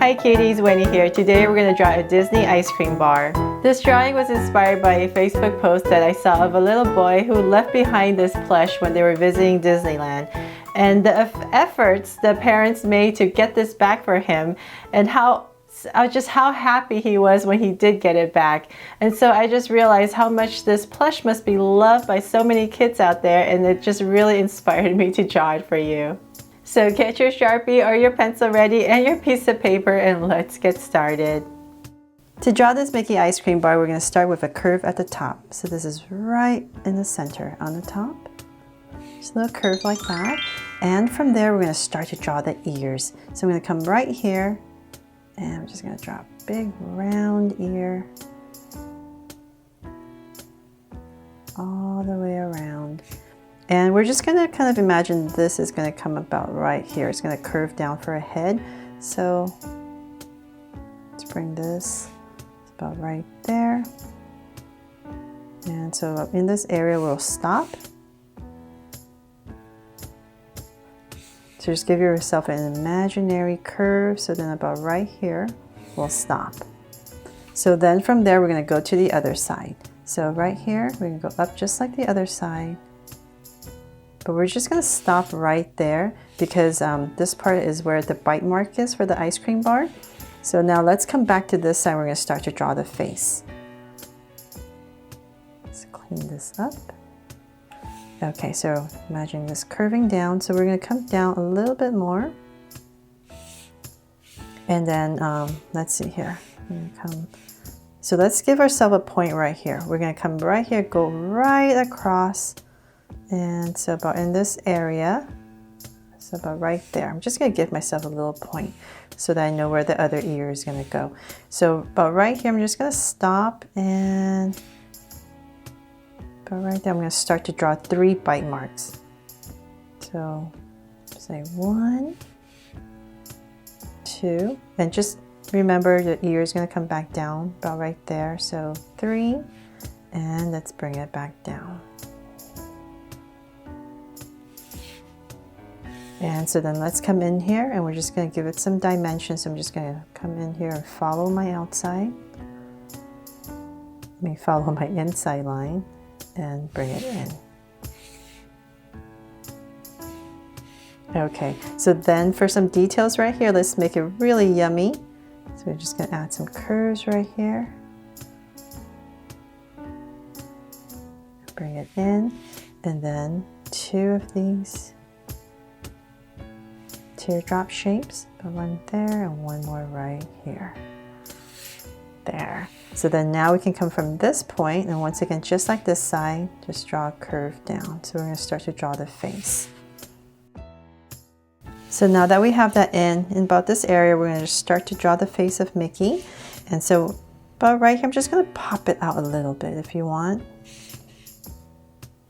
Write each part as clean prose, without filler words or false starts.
Hi cuties, Winnie here. Today we're going to draw a Disney ice cream bar. This drawing was inspired by a Facebook post that I saw of a little boy who left behind this plush when they were visiting Disneyland, and the efforts the parents made to get this back for him, and just how happy he was when he did get it back. And so I just realized how much this plush must be loved by so many kids out there, and it just really inspired me to draw it for you. So get your Sharpie or your pencil ready and your piece of paper, and let's get started. To draw this Mickey ice cream bar, we're going to start with a curve at the top. So this is right in the center on the top. Just a little curve like that. And from there, we're going to start to draw the ears. So I'm going to come right here, and I'm just going to draw a big round ear all the way around. And we're just going to kind of imagine this is going to come about right here. It's going to curve down for a head. So let's bring this about right there. And so in this area, we'll stop. So just give yourself an imaginary curve. So then about right here, we'll stop. So then from there, we're going to go to the other side. So right here, we're going to go up just like the other side. But we're just going to stop right there because this part is where the bite mark is for the ice cream bar. So now let's come back to this side. We're going to start to draw the face. Let's clean this up. Okay, so imagine this curving down. So we're going to come down a little bit more. And then let's see here. So let's give ourselves a point right here. We're going to come right here, go right across. And so about in this area, so about right there. I'm just going to give myself a little point so that I know where the other ear is going to go. So about right here, I'm just going to stop, and about right there, I'm going to start to draw 3 bite marks. So say 1, 2, and just remember the ear is going to come back down about right there. So 3, and let's bring it back down. And so then let's come in here, and we're just going to give it some dimension. So I'm just going to come in here and follow my outside. Let me follow my inside line and bring it in. Okay, so then for some details right here, let's make it really yummy. So we're just going to add some curves right here. Bring it in, and then 2 of these teardrop shapes, one there and one more right here. There. So then now we can come from this point, and once again, just like this side, just draw a curve down. So we're going to start to draw the face. So now that we have that in about this area, we're going to just start to draw the face of Mickey. And so about right here, I'm just going to pop it out a little bit if you want.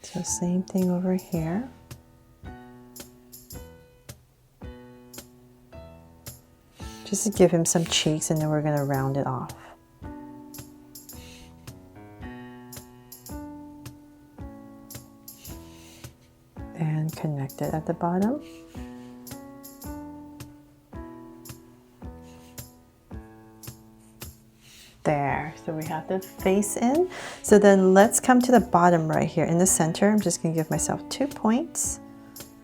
So same thing over here. Just to give him some cheeks, and then we're going to round it off. And connect it at the bottom. There, so we have the face in. So then let's come to the bottom right here in the center. I'm just going to give myself 2 points.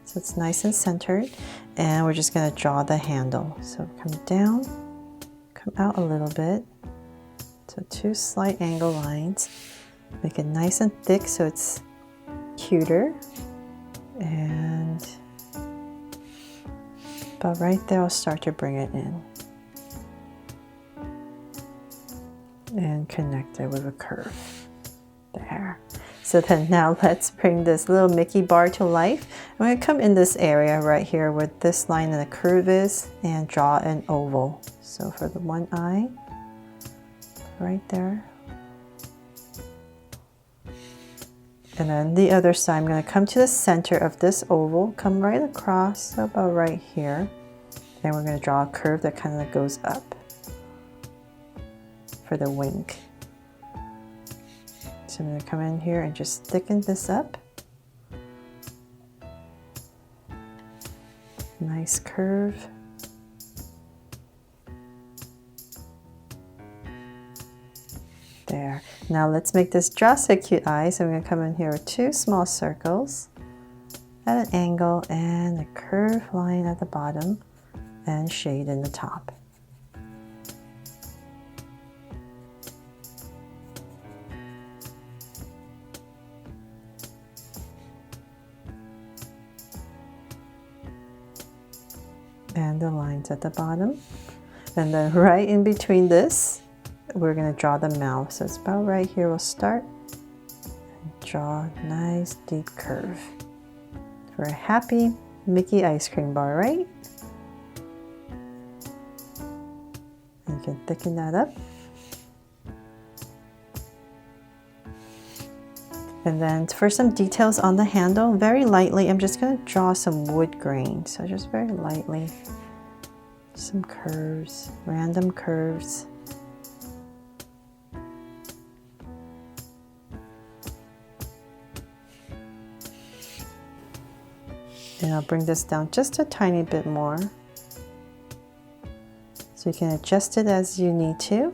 So it's nice and centered, and we're just going to draw the handle. So come down, come out a little bit. So 2 slight angle lines. Make it nice and thick so it's cuter. And about right there, I'll start to bring it in. And connect it with a curve. There. So then now let's bring this little Mickey bar to life. I'm going to come in this area right here where this line and the curve is, and draw an oval. So for the one eye, right there. And then the other side, I'm going to come to the center of this oval, come right across, so about right here. And we're going to draw a curve that kind of goes up for the wink. So I'm going to come in here and just thicken this up. Nice curve. There. Now let's make this Draw So Cute eye. So I'm going to come in here with 2 small circles at an angle and a curved line at the bottom and shade in the top. And the lines at the bottom. And then right in between this, we're going to draw the mouth. So it's about right here. We'll start and draw a nice deep curve for a happy Mickey ice cream bar, right? And you can thicken that up. And then for some details on the handle, very lightly, I'm just going to draw some wood grain. So just very lightly, some curves, random curves. And I'll bring this down just a tiny bit more. So you can adjust it as you need to.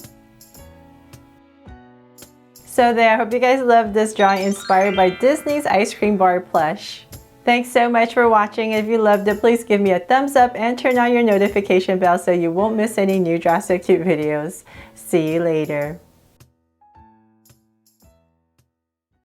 So there, I hope you guys loved this drawing inspired by Disney's ice cream bar plush. Thanks so much for watching. If you loved it, please give me a thumbs up and turn on your notification bell so you won't miss any new Draw So Cute videos. See you later.